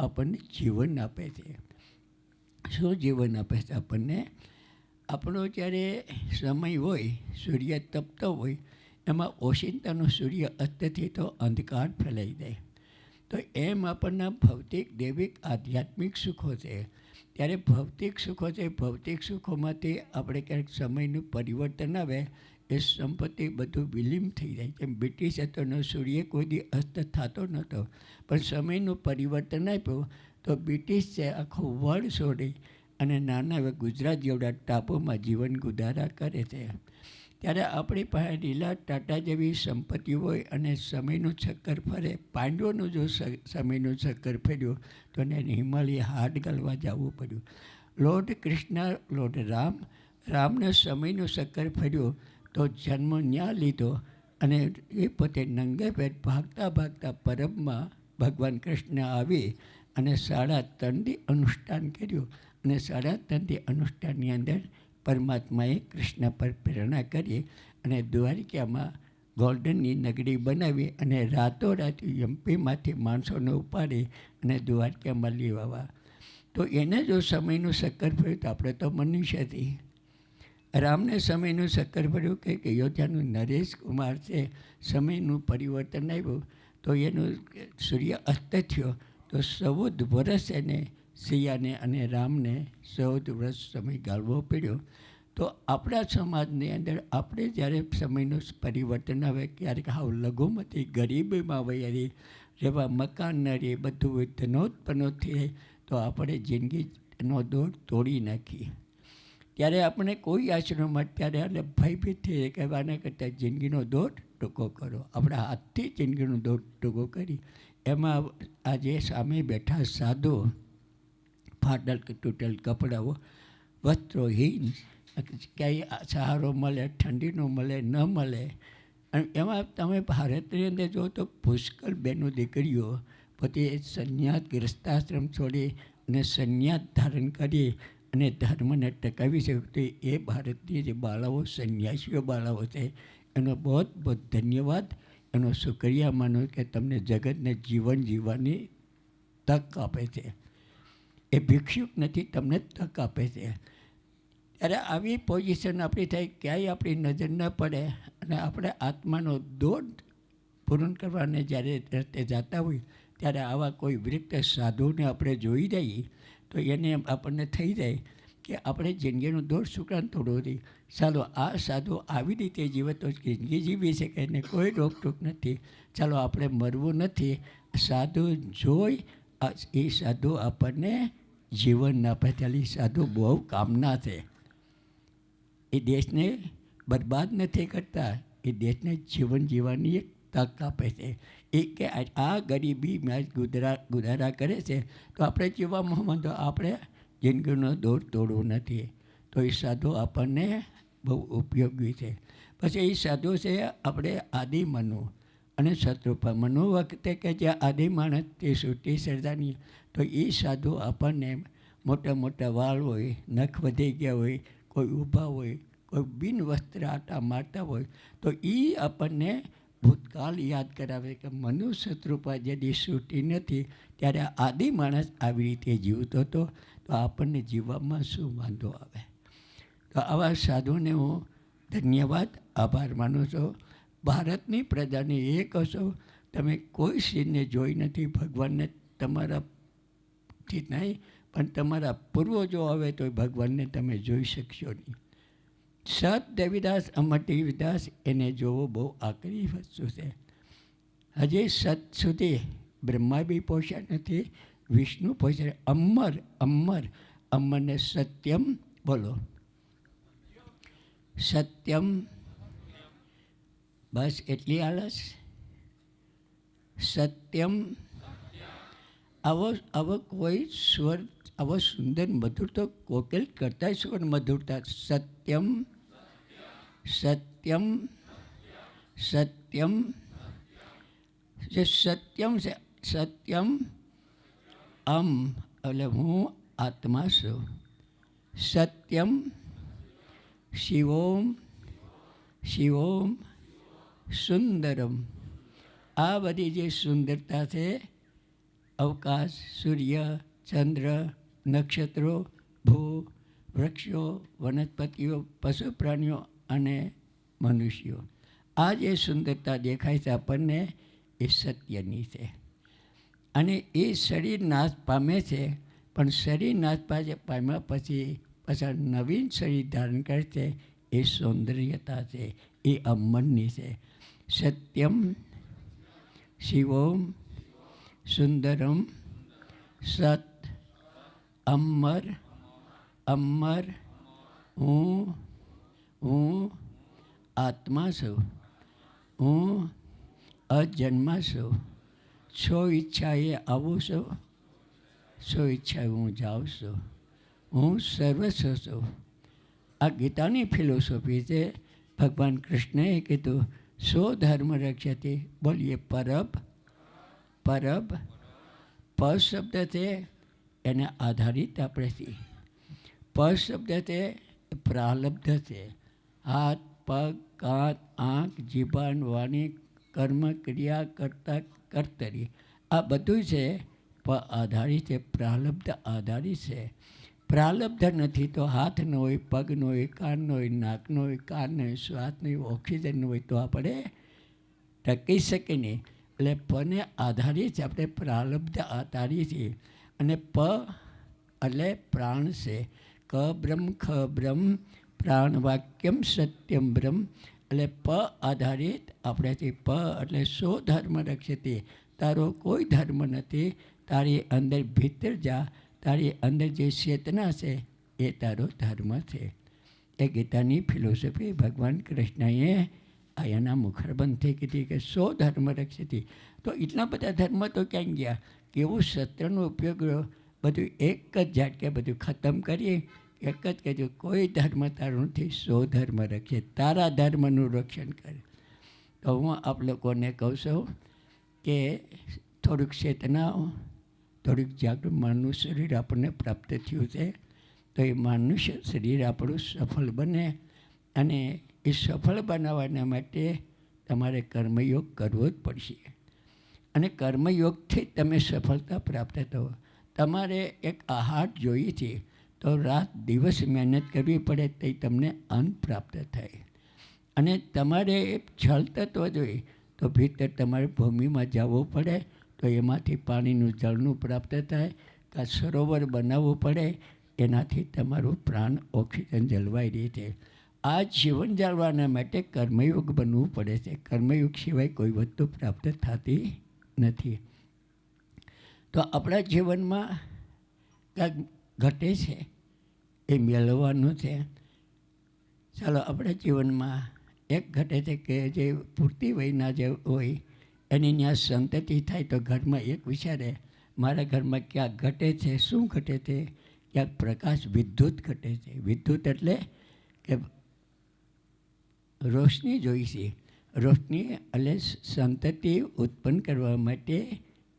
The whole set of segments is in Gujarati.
આપણને જીવન આપે છે. શું જીવન આપે છે આપણને? આપણો જ્યારે સમય હોય, સૂર્ય તપતો હોય, એમાં ઓશિંતાનો સૂર્ય અસ્તથી તો અંધકાર ફેલાઈ જાય. તો એમ આપણના ભૌતિક, દૈવિક, આધ્યાત્મિક સુખો છે. ત્યારે ભૌતિક સુખો છે, ભૌતિક સુખોમાંથી આપણે ક્યારેક સમયનું પરિવર્તન આવે, એ સંપત્તિ બધું વિલીન થઈ જાય. જેમ બ્રિટિશ હતોનો સૂર્ય કોઈ દી અસ્ત થતો નહોતો, પણ સમયનું પરિવર્તન આપ્યું તો બ્રિટિશ છે આખું વર્લ્ડ છોડી અને નાના એવા ગુજરાત જેવડા ટાપુમાં જીવન ગુજારા કરે છે. ત્યારે આપણી પાસે લીલા ટાટા જેવી સંપત્તિ હોય અને સમયનું ચક્કર ફરે. પાંડવોનું જો સમયનું ચક્કર ફર્યું તો એને હિમાલય હાથ ગાળવા જવું પડ્યું. લોર્ડ કૃષ્ણ, લોર્ડ રામને સમયનું ચક્કર ફર્યું તો જન્મ ન્યા લીધો અને એ પોતે નંગે પેટ ભાગતા ભાગતા પરબમાં ભગવાન કૃષ્ણ આવી અને 3.5 અનુષ્ઠાન કર્યું. અને 3.5 અનુષ્ઠાનની અંદર પરમાત્માએ કૃષ્ણ પર પ્રેરણા કરી અને દ્વારિકામાં ગોલ્ડનની નગરી બનાવી અને રાતોરાત એમપીમાંથી માણસોને ઉપાડી અને દ્વારકામાં લેવા. તો એને જો સમયનું ચક્કર ફર્યું તો આપણે તો મનુષ્યથી. રામને સમયનું ચક્કર ફર્યું કે અયોધ્યાનું નરેશ કુમાર છે, સમયનું પરિવર્તન આવ્યું તો એનું સૂર્ય અસ્ત થયો તો 14 વર્ષ એને સિયાને અને રામને 14 વર્ષ સમય ગાળવો પડ્યો. તો આપણા સમાજની અંદર આપણે જ્યારે સમયનું પરિવર્તન આવે, ક્યારેક હાવ લઘુમતી ગરીબીમાં વૈયારી રહેવા, મકાન ન રહે, બધું ધનોત્પન્નો થાય તો આપણે જિંદગીનો દોર તોડી નાખીએ. ત્યારે આપણે કોઈ આશ્રમમાં ત્યારે એટલે ભયભીત થઈ કહેવાના કરતાં જિંદગીનો દોર ટૂંકો કરો. આપણા હાથથી જિંદગીનો દોર ટૂંકો કરી એમાં આજે સામે બેઠા સાધુ, ફાટલ તૂટેલ કપડાઓ, વસ્ત્રોહીન, ક્યાંય સહારો મળે, ઠંડીનો મળે, ન મળે. અને એમાં તમે ભારતની અંદર જો તો પુષ્કળ બહેનો દીકરીઓ પોતે સંન્યાસ ગૃહસ્થાશ્રમ છોડી અને સંન્યાસ ધારણ કરી અને ધર્મને ટકાવી શકતી એ ભારતની જે બાળાઓ, સંન્યાસીઓ બાળાઓ છે, એનો બહુ બહુ ધન્યવાદ, એનો શુક્રિયા માનો કે તમને જગતને જીવન જીવવાની તક આપે છે. એ ભિક્ષુક નથી, તમને તક આપે છે. ત્યારે આવી પોઝિશન આપણી થાય, ક્યાંય આપણી નજર ન પડે અને આપણે આત્માનો દોડ પૂર્ણ કરવાને જ્યારે રસ્તે જતા હોય ત્યારે આવા કોઈ વૃક્ષ સાધુને આપણે જોઈ જઈએ તો એને આપણને થઈ જાય કે આપણે જિંદગીનો દોર શું કામ તોડવો હતી? ચાલો આ સાધુ આવી રીતે જીવે તો જિંદગી જીવી શકે એને કોઈ રોકટોક નથી. ચાલો આપણે મરવું નથી. સાધુ જોઈ એ સાધુ આપણને જીવન આપે. ચાલી સાધુ બહુ કામના છે. એ દેશને બરબાદ નથી કરતા, એ દેશને જીવન જીવવાની એક તક આપે છે. એ કે આ ગરીબીમાં ગુજારા કરે છે તો આપણે જીવવામાં તો આપણે જિંદગીનો દોર તોડવો નથી. તો એ સાધુ આપણને બહુ ઉપયોગી છે. પછી એ સાધુ છે આપણે આદિમનુ અને શત્રુપા. મનુ વખતે કે જે આદિ માણસ તે સૃષ્ટિ સર્જાની, તો એ સાધુ આપણને મોટા મોટા વાળ હોય, નખ વધી ગયા હોય, કોઈ ઊભા હોય, કોઈ બિન વસ્ત્ર આટા મારતા હોય, તો એ આપણને ભૂતકાળ યાદ કરાવે કે મનુ શત્રુપા જેની સૃષ્ટિ નથી ત્યારે આદિ માણસ આવી રીતે જીવતો હતો, તો આપણને જીવવામાં શું વાંધો આવે? તો આવા સાધુને હું ધન્યવાદ, આભાર માનું છું. ભારતની પ્રજાને એ કહો, તમે કોઈ સિંહને જોઈ નથી, ભગવાનને તમારાથી નહીં પણ તમારા પૂર્વજો આવે તો ભગવાનને તમે જોઈ શકશો નહીં. સત દેવીદાસ, અમર દેવીદાસ, એને જોવો બહુ આકરી વસ્તુ છે. હજી સત સુધી બ્રહ્મા બી પહોંચ્યા નથી, વિષ્ણુ પહોંચ્યા. અમર અમર અમરને સત્યમ બોલો, સત્યમ. બસ એટલી આલસ. સત્યમ. આવો કોઈ સ્વર, આવો સુંદર મધુર તો કોકિલ કરતા સ્વર મધુરતા. સત્યમ સત્યમ સત્યમ. જે સત્યમ છે, સત્યમ એટલે હું આત્મા છું. સત્યમ શિવોમ શિવોમ સુંદરમ. આ બધી જે સુંદરતા છે અવકાશ, સૂર્ય, ચંદ્ર, નક્ષત્રો, ભૂ, વૃક્ષો, વનસ્પતિઓ, પશુ પ્રાણીઓ અને મનુષ્યો. આ જે સુંદરતા દેખાય છે આપણને એ સત્યની છે. અને એ શરીર નાશ પામે છે, પણ શરીર નાશ પામ્યા પછી પાછા નવીન શરીર ધારણ કરે છે. એ સૌંદર્યતા છે, એ અમરની છે. સત્યમ શિવોમ સુંદરમ સત અમર અમર હું આત્મા છું, હું અજન્મા છું, છો ઈચ્છાએ આવું છું, છો ઈચ્છાએ હું જાઉં છું, હું સર્વસ્વ છું. આ ગીતાની ફિલોસોફી છે. ભગવાન કૃષ્ણએ કીધું સો ધર્મ રક્ષતે. બોલીએ પરબ. પરબ પ શબ્દ છે એને આધારિત આપણે છીએ. પ શબ્દ છે એ પ્રાલબ્ધ છે. હાથ, પગ, કાન, આંખ, જીભાન, વાણી, કર્મ, ક્રિયા, કર્તા, કર્તરી, આ બધું છે પ આધારિત છે, પ્રાલબ્ધ આધારિત છે. પ્રાલબ્ધ નથી તો હાથ ન હોય, પગ ન હોય, કાન ન હોય, નાક ન હોય, કાન ન હોય, શ્વાસ ન હોય, ઓક્સિજન ન હોય તો આપણે ટકી શકીએ નહીં. એટલે પને આધારિત છે, આપણે પ્રાલબ્ધ આધારિત છીએ. અને પ એટલે પ્રાણ છે. ક બ્રહ્મ, ખ બ્રહ્મ, પ્રાણ વાક્યમ સત્યમ બ્રહ્મ. એટલે પ આધારિત આપણે છીએ. પ એટલે સો ધર્મ રક્ષતે. તારો કોઈ ધર્મ નથી. તારી અંદર ભીતર જા, તારી અંદર જે ચેતના છે એ તારો ધર્મ છે. એ ગીતાની ફિલોસોફી ભગવાન કૃષ્ણએ એના મુખરબંધથી કીધી કે સો ધર્મ રક્ષતી. તો એટલા બધા ધર્મ તો ક્યાં ગયા? કેવું શસ્ત્રનો ઉપયોગ બધું એક જ ઝાટકે બધું ખતમ કરીએ. એક જ કહેજો કોઈ ધર્મ તારું નથી, સો ધર્મ રક્ષે. તારા ધર્મનું રક્ષણ કરે. તો હું આપ લોકોને કહું છું કે થોડુંક ચેતના, થોડુંક જાગૃત માનનું શરીર આપણને પ્રાપ્ત થયું છે. તો એ માનનું શરીર આપણું સફળ બને. અને એ સફળ બનાવવાના માટે તમારે કર્મયોગ કરવો જ પડશે. અને કર્મયોગથી તમે સફળતા પ્રાપ્ત થો. તમારે એક આહાર જોઈએ છે તો રાત દિવસ મહેનત કરવી પડે તો તમને અન્ન પ્રાપ્ત થાય. અને તમારે જળ તત્વ જોઈએ તો ભીતર તમારે ભૂમિમાં જવું પડે તો એમાંથી પાણીનું જળનું પ્રાપ્ત થાય. કાં સરોવર બનાવવું પડે, એનાથી તમારું પ્રાણ ઓક્સિજન જળવાઈ રહે છે. આ જીવન જાળવવાના માટે કર્મયોગ બનવું પડે છે. કર્મયોગ સિવાય કોઈ વસ્તુ પ્રાપ્ત થતી નથી. તો આપણા જીવનમાં કાંઈક ઘટે છે એ મેળવવાનું છે. ચાલો આપણા જીવનમાં એક ઘટે છે કે જે પૂરતી વયના જે હોય એની ત્યાં સંતતિ થાય તો ઘરમાં એક વિચારે મારા ઘરમાં ક્યાંક ઘટે છે. શું ઘટે છે? ક્યાંક પ્રકાશ વિદ્યુત ઘટે છે. વિદ્યુત એટલે કે રોશની જોઈ છે. રોશની એટલે સંતતિ ઉત્પન્ન કરવા માટે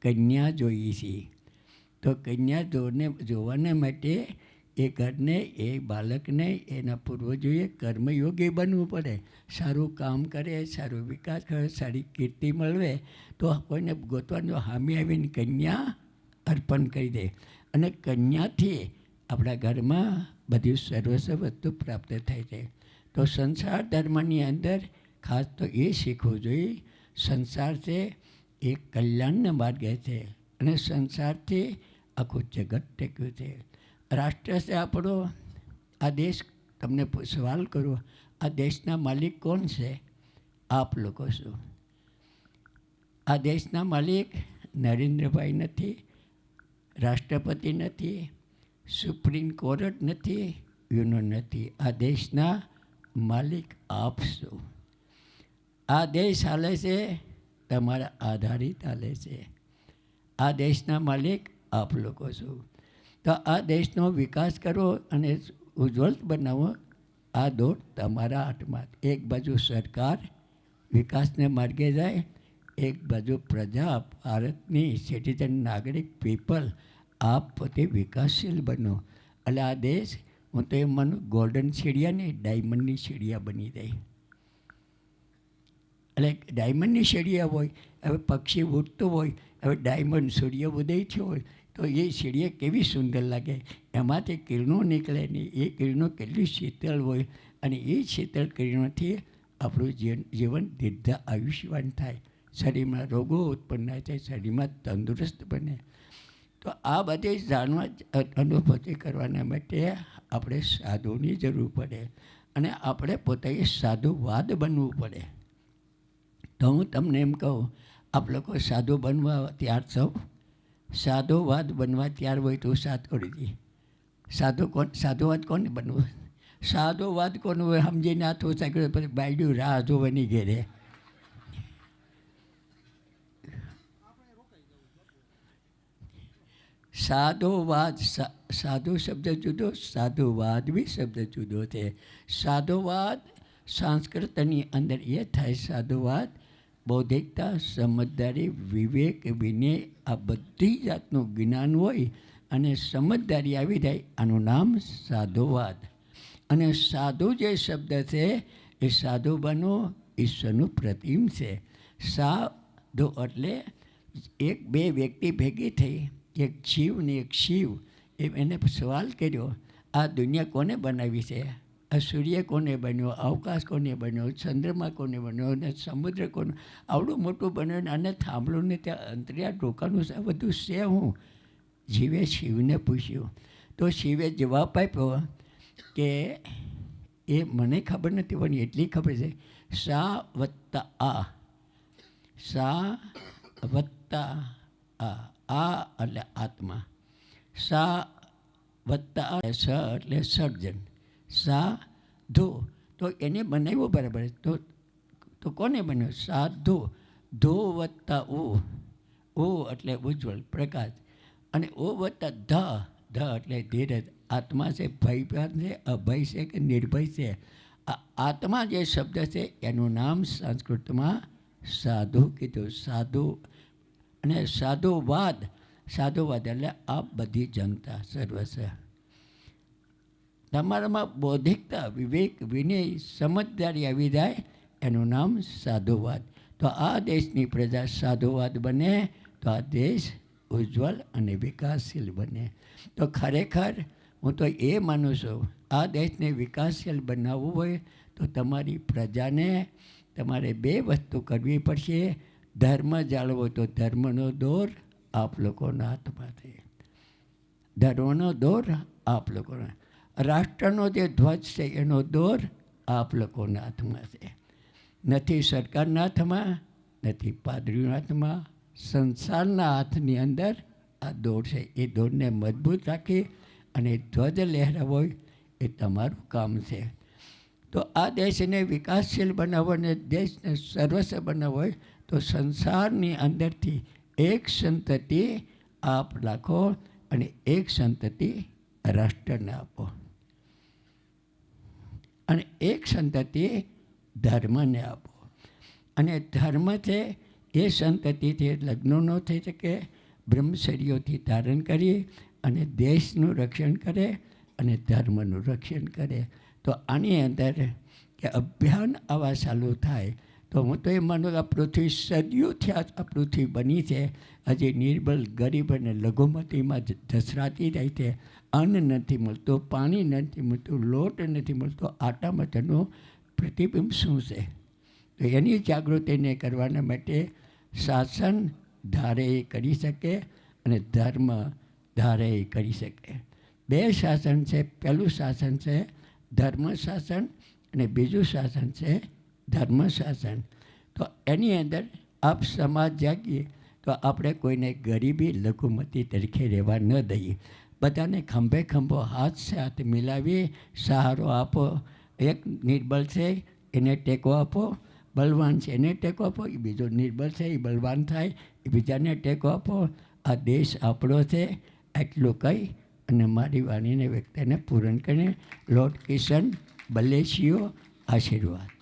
કન્યા જોઈએ છે. તો કન્યા જોવાના માટે એ ઘરને, એ બાળકને, એના પૂર્વજોએ કર્મયોગી બનવું પડે. સારું કામ કરે, સારો વિકાસ કરે, સારી કીર્તિ મળવે તો કોઈને ગોતવાનું સામે આવીને કન્યા અર્પણ કરી દે. અને કન્યાથી આપણા ઘરમાં બધી સર્વસ્વ વસ્તુ પ્રાપ્ત થાય છે. તો સંસાર ધર્મની અંદર ખાસ તો એ શીખવું જોઈએ. સંસાર છે એ કલ્યાણના માર્ગે છે અને સંસારથી આખું જગત ટેક્યું છે. રાષ્ટ્ર છે આપણો. આ દેશ, તમને સવાલ કરું, આ દેશના માલિક કોણ છે? આપ લોકો છો. આ દેશના માલિક નરેન્દ્રભાઈ નથી, રાષ્ટ્રપતિ નથી, સુપ્રીમ કોર્ટ નથી, યુનો નથી. આ દેશના માલિક આપ છો. આ દેશ હાલે છે તમારા આધારિત હાલે છે. આ દેશના માલિક આપ લોકો છો. તો આ દેશનો વિકાસ કરવો અને ઉજ્જવળ બનાવવો, આ દોડ તમારા હાથમાં. એક બાજુ સરકાર વિકાસને માર્ગે જાય, એક બાજુ પ્રજા, ભારતની સિટીઝન, નાગરિક, પીપલ, આપ પોતે વિકાસશીલ બનો. એટલે આ દેશ, હું તો એમ માનું, ગોલ્ડન સીડિયા નહીં, ડાયમંડની સીડિયા બની જાય. એટલે ડાયમંડની સીડીએ હોય, હવે પક્ષી ઉડતું હોય, હવે ડાયમંડ સૂર્ય ઉદય થયો હોય તો એ સીડીએ કેવી સુંદર લાગે, એમાંથી કિરણો નીકળે ને એ કિરણો કેટલી શીતળ હોય, અને એ શીતળ કિરણોથી આપણું જીવન દીર્ઘ આયુષ્યવાન થાય, શરીરમાં રોગો ઉત્પન્ન ના થાય, શરીરમાં તંદુરસ્ત બને. તો આ બધી જાણવા અનુભૂતિ કરવાના માટે આપણે સાધુની જરૂર પડે, અને આપણે પોતે સાધુવાદ બનવું પડે. તો હું તમને એમ કહું, આપ લોકો સાધુ બનવા તૈયાર છો? સાધુવાદ બનવા તૈયાર હોય તો સાથ કરી દઈએ. સાધુવાદ કોને બનવું? સાધુવાદ કોનું હોય સમજીને આ તો સાંકળે પછી બાયડું રાહ જોવાની ઘેરે. સાધુવાદ, સાધુ શબ્દ જુદો, સાધુવાદ બી શબ્દ જુદો છે. સાધુવાદ સંસ્કૃતની અંદર એ થાય, સાધુવાદ બૌદ્ધિકતા, સમજદારી, વિવેક, વિનય, આ બધી જાતનું જ્ઞાન હોય અને સમજદારી આવી જાય, આનું નામ સાધુવાદ. અને સાધુ જે શબ્દ છે એ સાધુ બનો ઈશ્વરનું પ્રતિમ છે. સાધુ એટલે એક બે વ્યક્તિ ભેગી થઈ, એક જીવ ને એક શિવ, એને સવાલ કર્યો, આ દુનિયા કોને બનાવી છે? આ સૂર્ય કોને બન્યો, અવકાશ કોને બન્યો, ચંદ્રમા કોને બન્યો, અને સમુદ્ર કોને આવડું મોટું બન્યું, અને થાંભલું ને ત્યાં અંતરિયાળ રોકાનું છે, બધું છે હું? જીવે શિવને પૂછ્યું. તો શિવે જવાબ આપ્યો કે એ મને ખબર નથી પણ એટલી ખબર છે, સા વત્તા આ, સા વત્તા આ એટલે આત્મા, સા વત્તા આ સ એટલે સર્જન, સાધુ તો એને બનાવ્યો બરાબર. તો કોને બન્યો? સાધુ. ધો વત્તા ઓ એટલે ઉજ્જવળ પ્રકાશ, અને ઓ વત્તા ધ એટલે ધીરજ. આત્મા છે, ભય છે, અભય છે કે નિર્ભય છે? આ આત્મા જે શબ્દ છે એનું નામ સંસ્કૃતમાં સાધુ કીધું. સાધુ અને સાધુવાદ એટલે આ બધી જનતા સર્વસ્વ. તમારામાં બૌદ્ધિકતા, વિવેક, વિનય, સમજદારી આવી જાય, એનું નામ સાધુવાદ. તો આ દેશની પ્રજા સાધુવાદ બને તો આ દેશ ઉજ્જવળ અને વિકાસશીલ બને. તો ખરેખર હું તો એ માનું છું, આ દેશને વિકાસશીલ બનાવવું હોય તો તમારી પ્રજાને તમારે બે વસ્તુ કરવી પડશે. ધર્મ જાળવો તો ધર્મનો દોર આપ લોકોના હાથમાં છે. ધર્મનો દોર આપ લોકોના, રાષ્ટ્રનો જે ધ્વજ છે એનો દોર આપ લોકોના હાથમાં છે. નથી સરકારના હાથમાં, નથી પાદરીના હાથમાં, સંસારના હાથની અંદર આ દોર છે. એ દોરને મજબૂત રાખી અને ધ્વજ લહેરાવો એ તમારું કામ છે. તો આ દેશને વિકાસશીલ બનાવવો અને દેશને સર્વસ્વ બનાવવો હોય તો સંસારની અંદરથી એક સંતતિ આપ રાખો અને એક સંતતિ રાષ્ટ્રને આપો, અને એક સંતતિ ધર્મને આપો. અને ધર્મ છે એ સંતતિથી લગ્નો ન થઈ શકે, બ્રહ્મચર્યોથી ધારણ કરી અને દેશનું રક્ષણ કરે અને ધર્મનું રક્ષણ કરે. તો આની અંદર કે અભિયાન આવા ચાલુ થાય તો હું તો એ માનું કે આ પૃથ્વી સદીઓથી આ પૃથ્વી બની છે, હજી નિર્બળ, ગરીબ અને લઘુમતીમાં ધસરાતી જાય છે. અન્ન નથી મળતું, પાણી નથી મળતું, લોટ નથી મળતો. આટામાં તેનું પ્રતિબિંબ શું છે? તો એની જાગૃતિને કરવાના માટે શાસન ધારે એ કરી શકે અને ધર્મ ધારે એ કરી શકે. બે શાસન છે. પહેલું શાસન છે ધર્મ શાસન અને બીજું શાસન છે ધર્મ શાસન. તો એની અંદર આપ સમાજ જાગીએ તો આપણે કોઈને ગરીબી, લઘુમતી તરીકે રહેવા ન દઈએ. બધાને ખંભે ખંભો હાથ સાથે મિલાવી સહારો આપો. એક નિર્બળ છે એને ટેકો આપો, બલવાન છે એને ટેકો આપો, એ બીજો નિર્બળ છે એ બલવાન થાય, એ બીજાને ટેકો આપો. આ દેશ આપણો છે એટલું કહી અને મારી વાણીને વ્યક્તિને પૂરણ કરીને લોર્ડ કિશન બલેશીઓ આશીર્વાદ.